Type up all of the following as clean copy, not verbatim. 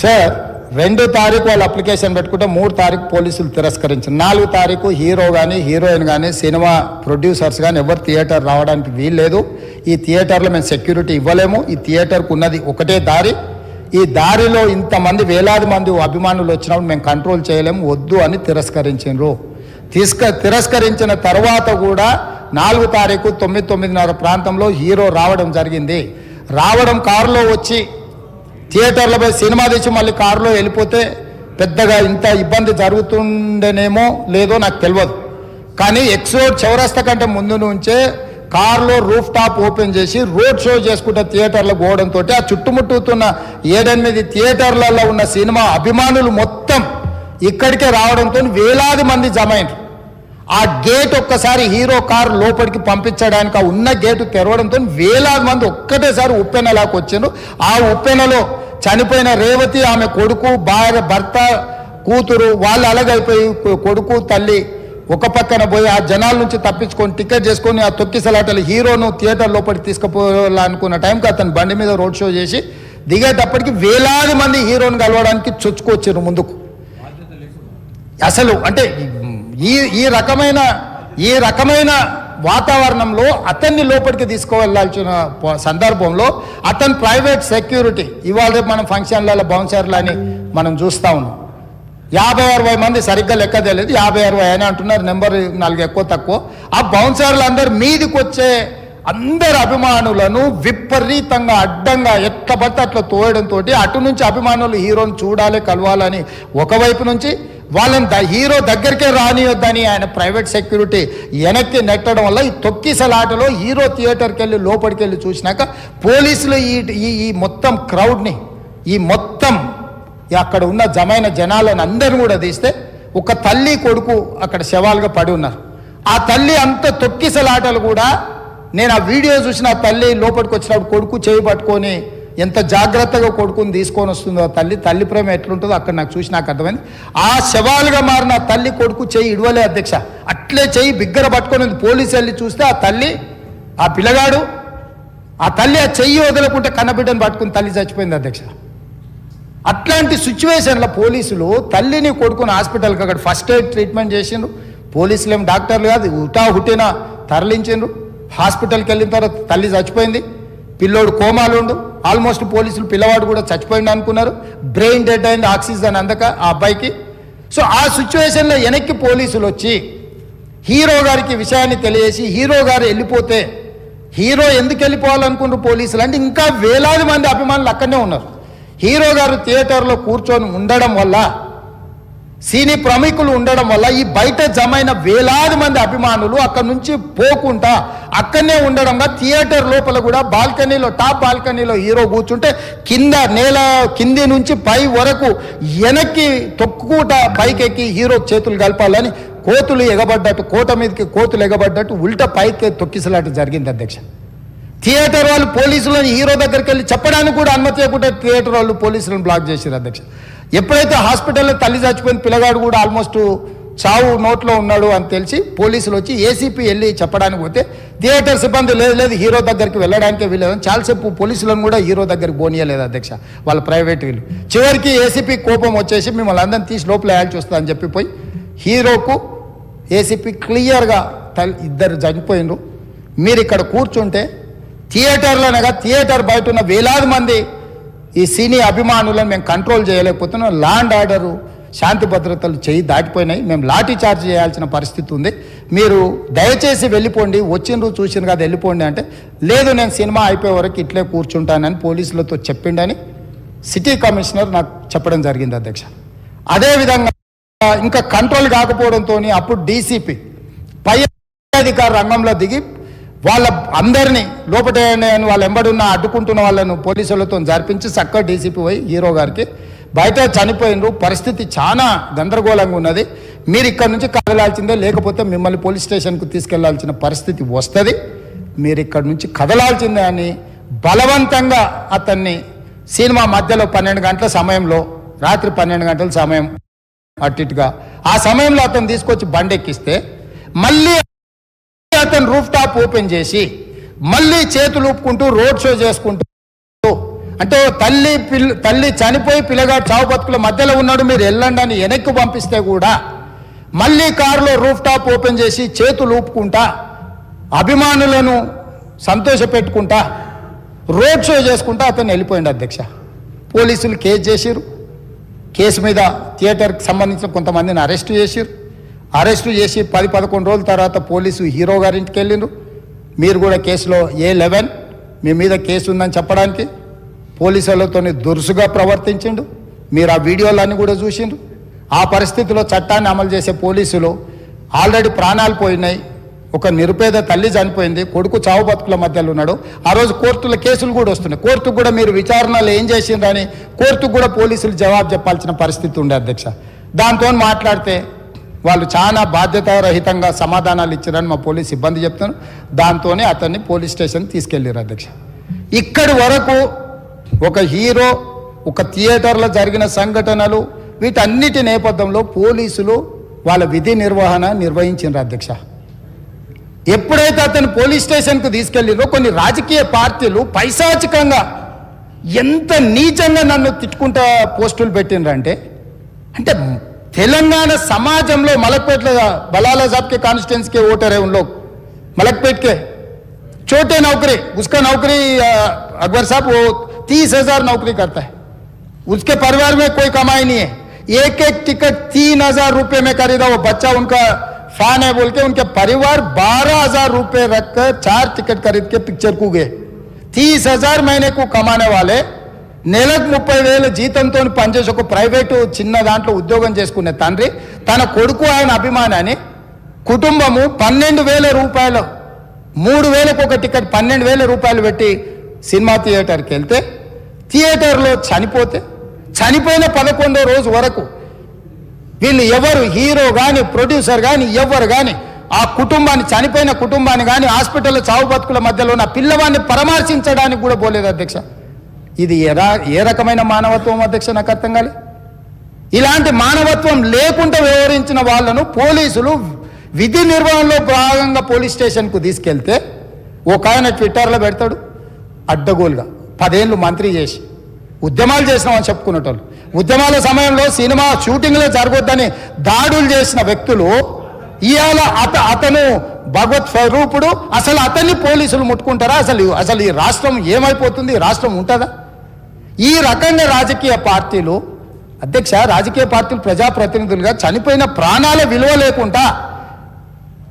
Sir 2 తారీఖు వాళ్ళు application పెట్టుకుంటే 3 తారీఖు పోలీసులు తిరస్కరించారు. 4 తారీఖు హీరో కానీ హీరోయిన్ కానీ సినిమా ప్రొడ్యూసర్స్ కానీ ఎవరు థియేటర్ రావడానికి వీల్లేదు. ఈ థియేటర్లో మేము సెక్యూరిటీ ఇవ్వలేము. ఈ థియేటర్కు ఉన్నది ఒకటే దారి. ఈ దారిలో ఇంతమంది వేలాది మంది అభిమానులు వచ్చినప్పుడు మేము కంట్రోల్ చేయలేము, వద్దు అని తిరస్కరించారు. తిరస్కరించిన తర్వాత కూడా 4 తారీఖు 9:30 ప్రాంతంలో హీరో రావడం జరిగింది. రావడం కారులో వచ్చి థియేటర్లో పోయి సినిమా తెచ్చి మళ్ళీ కారులో వెళ్ళిపోతే పెద్దగా ఇంత ఇబ్బంది జరుగుతుండేనేమో లేదో నాకు తెలియదు. కానీ ఎక్స్రోడ్ చౌరస్తా కంటే ముందు నుంచే కారులో రూఫ్ టాప్ ఓపెన్ చేసి రోడ్ షో చేసుకుంటే థియేటర్లో పోవడంతో ఆ చుట్టుముట్టుతున్న 7-8 థియేటర్లలో ఉన్న సినిమా అభిమానులు మొత్తం ఇక్కడికే రావడంతో వేలాది మంది జమ అయినారు. ఆ గేట్ ఒక్కసారి హీరో కారు లోపలికి పంపించడానికి ఆ ఉన్న గేటు తెరవడంతో వేలాది మంది ఒక్కటేసారి ఉప్పెనలాకి వచ్చారు. ఆ ఉప్పెనలో చనిపోయిన రేవతి, ఆమె కొడుకు, భార్య, భర్త, కూతురు వాళ్ళు అలాగైపోయి కొడుకు తల్లి ఒక పక్కన పోయి ఆ జనాల నుంచి తప్పించుకొని టికెట్ చేసుకొని ఆ తొక్కిసలాటలు హీరోను థియేటర్ లోపలికి తీసుకుపోవాలనుకున్న టైంకి అతను బండి మీద రోడ్ షో చేసి దిగేటప్పటికి వేలాది మంది హీరోని కలవడానికి చొచ్చుకొచ్చారు ముందుకు. అసలు అంటే ఈ రకమైన వాతావరణంలో అతన్ని లోపలికి తీసుకువెళ్ళాల్సిన సందర్భంలో అతను ప్రైవేట్ సెక్యూరిటీ ఇవాళ మనం ఫంక్షన్లలో బౌన్సర్లు అని మనం చూస్తూ ఉన్నాం. 50-60 మంది సరిగ్గా లెక్క తెలియదు, 50-60 అని అంటున్నారు, నెంబర్ 4 ఎక్కువ తక్కువ. ఆ బౌన్సర్లు అందరు మీదికి వచ్చే అందరు అభిమానులను విపరీతంగా అడ్డంగా ఎట్లా పడితే అట్లా తోయడంతో అటు నుంచి అభిమానులు హీరోని చూడాలి, కలవాలని ఒకవైపు నుంచి వాళ్ళని హీరో దగ్గరికే రానియొద్దని ఆయన ప్రైవేట్ సెక్యూరిటీ వెనక్కి నెట్టడం వల్ల ఈ తొక్కిసలాటలో హీరో థియేటర్కి వెళ్ళి లోపలికి వెళ్ళి చూసినాక పోలీసులు ఈ మొత్తం క్రౌడ్ని ఈ మొత్తం అక్కడ ఉన్న జమైన జనాలను అందరిని కూడా తీస్తే ఒక తల్లి కొడుకు అక్కడ శవాలుగా పడి ఉన్నారు. ఆ తల్లి అంత తొక్కిసలాటలు కూడా నేను ఆ వీడియో చూసిన ఆ తల్లి లోపలికి వచ్చినప్పుడు కొడుకు చేయి పట్టుకొని ఎంత జాగ్రత్తగా కొడుకుని తీసుకొని వస్తుందో తల్లి ప్రేమ ఎట్లుంటుందో అక్కడ నాకు చూసి నాకు అర్థమైంది. ఆ శవాలుగా మారిన తల్లి కొడుకు చెయ్యి ఇడవలే అధ్యక్ష, అట్లే చెయ్యి బిగ్గర పట్టుకొని పోలీసు వెళ్ళి చూస్తే ఆ తల్లి ఆ పిల్లగాడు ఆ తల్లి ఆ చెయ్యి వదలకుంటే కన్నబిడ్డను పట్టుకుని తల్లి చచ్చిపోయింది అధ్యక్ష. అట్లాంటి సిచ్యువేషన్లో పోలీసులు తల్లిని కొడుకుని హాస్పిటల్కి అక్కడ ఫస్ట్ ఎయిడ్ ట్రీట్మెంట్ చేసిండ్రు. పోలీసులు ఏం డాక్టర్లు కాదు, హుటాహుటిన తరలించిండ్రు. హాస్పిటల్కి వెళ్ళిన తర్వాత తల్లి చచ్చిపోయింది, పిల్లోడు కోమాలు ఉండు. ఆల్మోస్ట్ పోలీసులు పిల్లవాడు కూడా చచ్చిపోయింది అనుకున్నారు. బ్రెయిన్ డెడ్ అయింది, ఆక్సిజన్ అందక ఆ అబ్బాయికి. సో ఆ సిచ్యువేషన్లో వెనక్కి పోలీసులు వచ్చి హీరో గారికి విషయాన్ని తెలియజేసి హీరో గారు వెళ్ళిపోతే హీరో ఎందుకు వెళ్ళిపోవాలనుకున్నారు పోలీసులు అంటే ఇంకా వేలాది మంది అభిమానులు అక్కడనే ఉన్నారు. హీరో గారు థియేటర్లో కూర్చొని ఉండడం వల్ల సినీ ప్రముఖులు ఉండడం వల్ల ఈ బయట జమైన వేలాది మంది అభిమానులు అక్కడ నుంచి పోకుండా అక్కడనే ఉండడంగా థియేటర్ లోపల కూడా బాల్కనీలో టాప్ బాల్కనీలో హీరో కూర్చుంటే నేల కింది నుంచి పై వరకు వెనక్కి తొక్కుట పైకెక్కి హీరో చేతులు కలపాలని కోతులు ఎగబడ్డట్టు కోట మీదకి కోతులు ఎగబడ్డట్టు ఉల్టా పైకి తొక్కిసలాట జరిగింది అధ్యక్ష. థియేటర్ వాళ్ళు పోలీసులను హీరో దగ్గరికి వెళ్ళి చెప్పడానికి కూడా అనుమతి ఇవ్వకుండా థియేటర్ వాళ్ళు పోలీసులను బ్లాక్ చేశారు అధ్యక్ష. ఎప్పుడైతే హాస్పిటల్లో తల్లి చచ్చిపోయిన పిల్లగాడు కూడా ఆల్మోస్ట్ చావు నోట్లో ఉన్నాడు అని తెలిసి పోలీసులు వచ్చి ఏసీపీ వెళ్ళి చెప్పడానికి పోతే థియేటర్ సిబ్బంది లేదు హీరో దగ్గరికి వెళ్ళడానికే వీలేదని చాలాసేపు పోలీసులను కూడా హీరో దగ్గరికి పోనీయలేదు అధ్యక్ష వాళ్ళ ప్రైవేట్ వీళ్ళు. చివరికి ఏసీపీ కోపం వచ్చేసి మిమ్మల్ని అందరిని తీసి లోపల వేయాల్సి వస్తుందని చెప్పిపోయి హీరోకు ఏసీపీ క్లియర్గా ఇద్దరు చనిపోయినరు, మీరు ఇక్కడ కూర్చుంటే థియేటర్లోనగా థియేటర్ బయట ఉన్న వేలాది మంది ఈ సినీ అభిమానులను మేము కంట్రోల్ చేయలేకపోతున్నాం, ల్యాండ్ ఆర్డరు శాంతి భద్రతలు చేయి దాటిపోయినాయి, మేము లాఠీ చార్జ్ చేయాల్సిన పరిస్థితి ఉంది, మీరు దయచేసి వెళ్ళిపోండి, వచ్చిండ్రు చూసిండ్రు కదా వెళ్ళిపోండి అంటే లేదు నేను సినిమా అయిపోయే వరకు ఇట్లే కూర్చుంటానని పోలీసులతో చెప్పిండని సిటీ కమిషనర్ నాకు చెప్పడం జరిగింది అధ్యక్ష. అదేవిధంగా ఇంకా కంట్రోల్ కాకపోవడంతో అప్పుడు డీసీపీ పై అధికార రంగంలో దిగి వాళ్ళ అందరినీ లోపల వాళ్ళు ఎంబడున్న అడ్డుకుంటున్న వాళ్ళను పోలీసులతో జరిపించి చక్కగా డీసీపీ పోయి హీరో గారికి బయట చనిపోయినరు, పరిస్థితి చాలా గందరగోళంగా ఉన్నది, మీరు ఇక్కడ నుంచి కదలాల్సిందే లేకపోతే మిమ్మల్ని పోలీస్ స్టేషన్కు తీసుకెళ్లాల్సిన పరిస్థితి వస్తుంది, మీరు ఇక్కడ నుంచి కదలాల్సిందే అని బలవంతంగా అతన్ని సినిమా మధ్యలో 12 గంటల సమయంలో రాత్రి 12 గంటల సమయం అట్టిగా ఆ సమయంలో అతను తీసుకొచ్చి బండెక్కిస్తే మళ్ళీ అతను రూఫ్ టాప్ ఓపెన్ చేసి మళ్ళీ చేతులు ఊపుకుంటూ రోడ్ షో చేసుకుంటూ అంటే తల్లి చనిపోయి పిల్లగాడు చావు బతుకుల మధ్యలో ఉన్నాడు, మీరు వెళ్ళండి అని వెనక్కి పంపిస్తే కూడా మళ్ళీ కారులో రూఫ్ టాప్ ఓపెన్ చేసి చేతులు ఊపుకుంటా అభిమానులను సంతోషపెట్టుకుంటా రోడ్ షో చేసుకుంటా అతను వెళ్ళిపోయింది అధ్యక్ష. పోలీసులు కేసు చేసిరు, కేసు మీద థియేటర్కి సంబంధించిన కొంతమందిని అరెస్టు చేసిరు. అరెస్టు చేసి 10-11 రోజుల తర్వాత పోలీసు హీరో గారింటికి వెళ్ళిండ్రు. మీరు కూడా కేసులో A11 మీ మీద కేసు ఉందని చెప్పడానికి పోలీసులతో దురుసుగా ప్రవర్తించిండు. మీరు ఆ వీడియోలన్నీ కూడా చూసిండ్రు. ఆ పరిస్థితిలో చట్టాన్ని అమలు చేసే పోలీసులు ఆల్రెడీ ప్రాణాలు పోయినాయి, ఒక నిరుపేద తల్లి చనిపోయింది, కొడుకు చావు బతుకుల మధ్యలో ఉన్నాడు. ఆ రోజు కోర్టుల కేసులు కూడా వస్తున్నాయి. కోర్టుకు కూడా మీరు విచారణలు ఏం చేసిండ్రని కోర్టుకు కూడా పోలీసులు జవాబు చెప్పాల్సిన పరిస్థితి ఉండే అధ్యక్ష. దాంతో మాట్లాడితే వాళ్ళు చాలా బాధ్యతారహితంగా సమాధానాలు ఇచ్చారని మా పోలీస్ సిబ్బంది చెప్తున్నారు. దాంతోనే అతన్ని పోలీస్ స్టేషన్ తీసుకెళ్ళారు అధ్యక్ష. ఇక్కడి వరకు ఒక హీరో, ఒక థియేటర్లో జరిగిన సంఘటనలు, వీటన్నిటి నేపథ్యంలో పోలీసులు వాళ్ళ విధి నిర్వహణ నిర్వహించారు అధ్యక్ష. ఎప్పుడైతే అతను పోలీస్ స్టేషన్కు తీసుకెళ్ళిరో కొన్ని రాజకీయ పార్టీలు పైశాచికంగా ఎంత నీచంగా నన్ను తిట్టుకుంటా పోస్టులు పెట్టినరంటే, అంటే తెలంగాణ समाजంలో मलकपेट बलाला साहब के कॉन्स्टिट्यूंसी के वोटर है, उन लोग मलकपेट के छोटे नौकरी, उसका नौकरी अकबर साहब वो 30,000 नौकरी करता है, उसके परिवार में कोई कमाई नहीं है, एक टिकट 3,000 रुपए में खरीदा, वो बच्चा उनका फैन है बोल के उनके परिवार 12,000 रुपए रखकर 4 टिकट खरीद के पिक्चर को गए. 30,000 महीने को कमाने वाले నెలకు 30,000 జీతంతో పనిచేసి ఒక ప్రైవేటు చిన్న దాంట్లో ఉద్యోగం చేసుకునే తండ్రి తన కొడుకు ఆయన అభిమానాన్ని కుటుంబము 12,000 రూపాయలు 3,000కు ఒక టికెట్ 12,000 రూపాయలు పెట్టి సినిమా థియేటర్కి వెళ్తే థియేటర్లో చనిపోయిన 11వ రోజు వరకు వీళ్ళు ఎవరు హీరో కానీ ప్రొడ్యూసర్ కానీ ఎవరు కానీ ఆ కుటుంబాన్ని చనిపోయిన కుటుంబాన్ని కానీ హాస్పిటల్లో చావు బతుకుల మధ్యలో ఉన్న పిల్లవాడిని పరామర్శించడానికి కూడా పోలేదు అధ్యక్ష. ఇది ఏ రకమైన మానవత్వం అధ్యక్ష, నాకు అర్థం కాలే. ఇలాంటి మానవత్వం లేకుండా వ్యవహరించిన వాళ్ళను పోలీసులు విధి నిర్వహణలో భాగంగా పోలీస్ స్టేషన్కు తీసుకెళ్తే ఒక ఆయన ట్విట్టర్లో పెడతాడు అడ్డగోలుగా 10 ఏళ్ళు మంత్రి చేసి ఉద్యమాలు చేసినామని చెప్పుకునేటోళ్ళు, ఉద్యమాల సమయంలో సినిమా షూటింగ్లో జరగొద్దని దాడులు చేసిన వ్యక్తులు ఇవాళ అతను భగవత్ స్వరూపుడు, అసలు అతన్ని పోలీసులు ముట్టుకుంటారా? అసలు ఈ రాష్ట్రం ఏమైపోతుంది? రాష్ట్రం ఉంటుందా? ఈ రకంగా రాజకీయ పార్టీలు అధ్యక్ష, రాజకీయ పార్టీలు ప్రజాప్రతినిధులుగా చనిపోయిన ప్రాణాల విలువ లేకుండా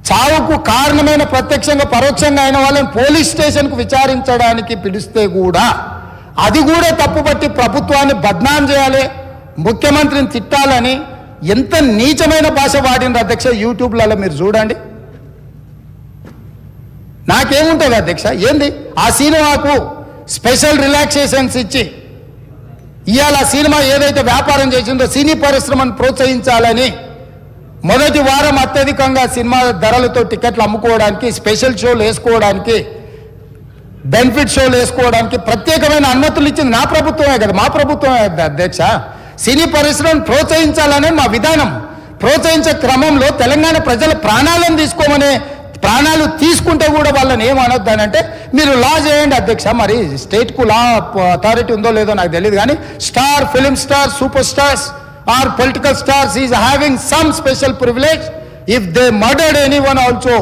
చావుకు కారణమైన ప్రత్యక్షంగా పరోక్షంగా అయిన వాళ్ళని పోలీస్ స్టేషన్కు విచారించడానికి పిలిస్తే కూడా అది కూడా తప్పుపట్టి ప్రభుత్వాన్ని బద్నాం చేయాలి, ముఖ్యమంత్రిని తిట్టాలని ఎంత నీచమైన భాష వాడిన అధ్యక్ష. యూట్యూబ్లలో మీరు చూడండి. నాకేముంటుంది అధ్యక్ష, ఏంది ఆ సినిమాకు స్పెషల్ రిలాక్సేషన్స్ ఇచ్చి ఇవాళ సినిమా ఏదైతే వ్యాపారం చేసిందో సినీ పరిశ్రమను ప్రోత్సహించాలని మొదటి వారం అత్యధికంగా సినిమా ధరలతో టికెట్లు అమ్ముకోవడానికి, స్పెషల్ షోలు వేసుకోవడానికి, బెనిఫిట్ షోలు వేసుకోవడానికి ప్రత్యేకమైన అనుమతులు ఇచ్చింది నా ప్రభుత్వమే కదా, మా ప్రభుత్వమే కదా అధ్యక్ష. సినీ పరిశ్రమను ప్రోత్సహించాలనే మా విధానం. ప్రోత్సహించే క్రమంలో తెలంగాణ ప్రజల ప్రాణాలు తీసుకుంటే కూడా వాళ్ళని ఏమనొద్దానంటే మీరు లా చేయండి అధ్యక్ష. మరి స్టేట్కు లా అథారిటీ ఉందో లేదో నాకు తెలియదు, కానీ star, film star, super stars or political stars is having some special privilege. If they murdered anyone also